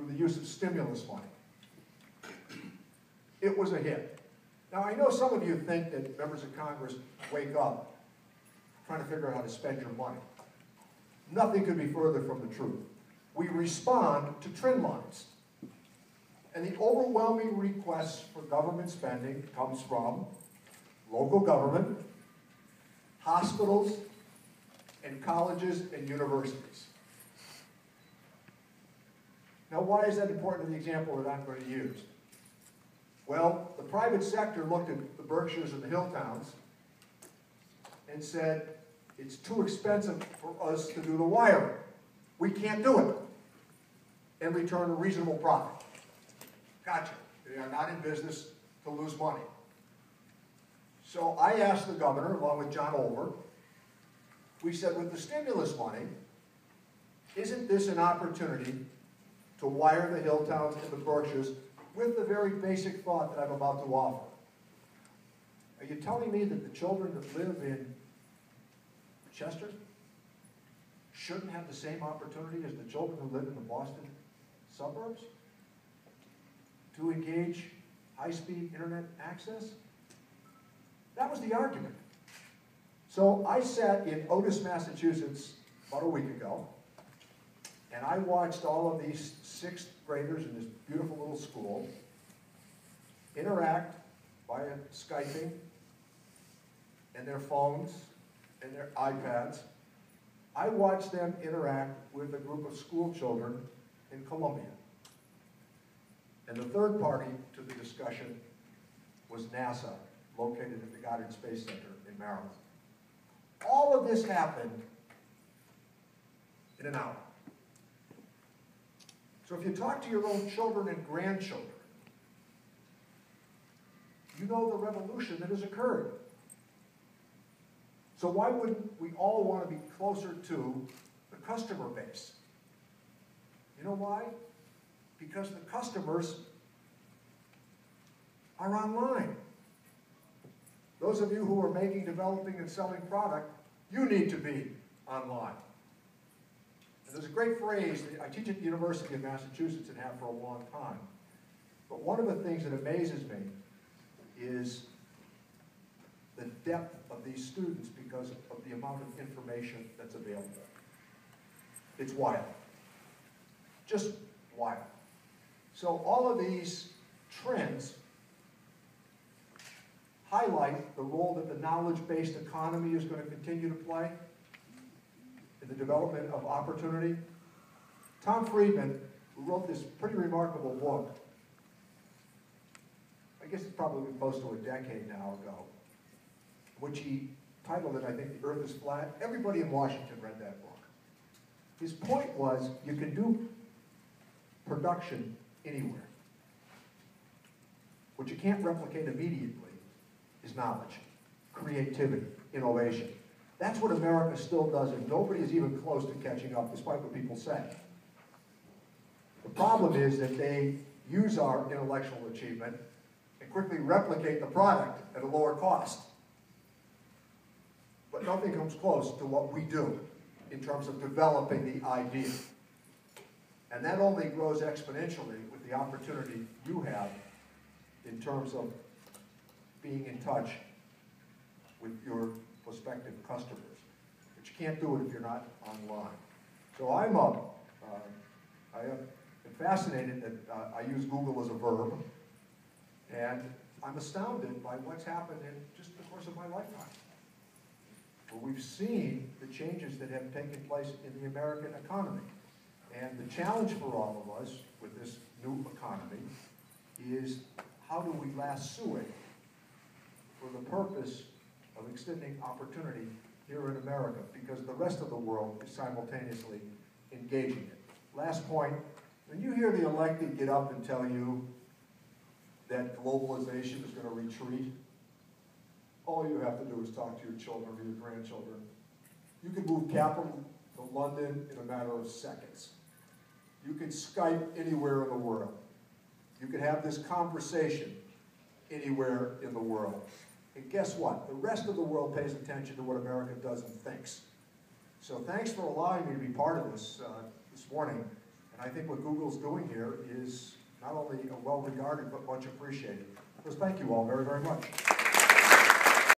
through the use of stimulus money. It was a hit. Now, I know some of you think that members of Congress wake up trying to figure out how to spend your money. Nothing could be further from the truth. We respond to trend lines. And the overwhelming requests for government spending comes from local government, hospitals, and colleges and universities. Now, why is that important to the example that I'm going to use? Well, the private sector looked at the Berkshires and the hill towns and said, it's too expensive for us to do the wiring. We can't do it and return a reasonable profit. Gotcha. They are not in business to lose money. So I asked the governor, along with John Olver, we said, with the stimulus money, isn't this an opportunity to wire the hill towns and the Berkshires with the very basic thought that I'm about to offer? Are you telling me that the children that live in Chester shouldn't have the same opportunity as the children who live in the Boston suburbs to engage high-speed internet access? That was the argument. So I sat in Otis, Massachusetts about a week ago, and I watched all of these sixth graders in this beautiful little school interact via Skyping and their phones and their iPads. I watched them interact with a group of school children in Columbia. And the third party to the discussion was NASA, located at the Goddard Space Center in Maryland. All of this happened in an hour. So if you talk to your own children and grandchildren, you know the revolution that has occurred. So why wouldn't we all want to be closer to the customer base? You know why? Because the customers are online. Those of you who are making, developing, and selling product, you need to be online. And there's a great phrase that I teach at the University of Massachusetts and have for a long time. But one of the things that amazes me is the depth of these students because of the amount of information that's available. It's wild. Just wild. So all of these trends highlight the role that the knowledge-based economy is going to continue to play in the development of opportunity. Tom Friedman, who wrote this pretty remarkable book, I guess it's probably close to a decade now ago, which he titled it, I think, The Earth is Flat. Everybody in Washington read that book. His point was, you can do production anywhere. What you can't replicate immediately is knowledge, creativity, innovation. That's what America still does, and nobody is even close to catching up, despite what people say. The problem is that they use our intellectual achievement and quickly replicate the product at a lower cost. But nothing comes close to what we do in terms of developing the idea. And that only grows exponentially with the opportunity you have in terms of being in touch with your prospective customers. But you can't do it if you're not online. So I am fascinated that I use Google as a verb, and I'm astounded by what's happened in just the course of my lifetime. Where we've seen the changes that have taken place in the American economy. And the challenge for all of us with this new economy is, how do we lasso it for the purpose of extending opportunity here in America, because the rest of the world is simultaneously engaging it. Last point, when you hear the elected get up and tell you that globalization is going to retreat, all you have to do is talk to your children or your grandchildren. You can move capital to London in a matter of seconds. You can Skype anywhere in the world. You can have this conversation anywhere in the world. And guess what? The rest of the world pays attention to what America does and thinks. So thanks for allowing me to be part of this this morning. And I think what Google's doing here is not only well regarded, but much appreciated. So thank you all very, very much.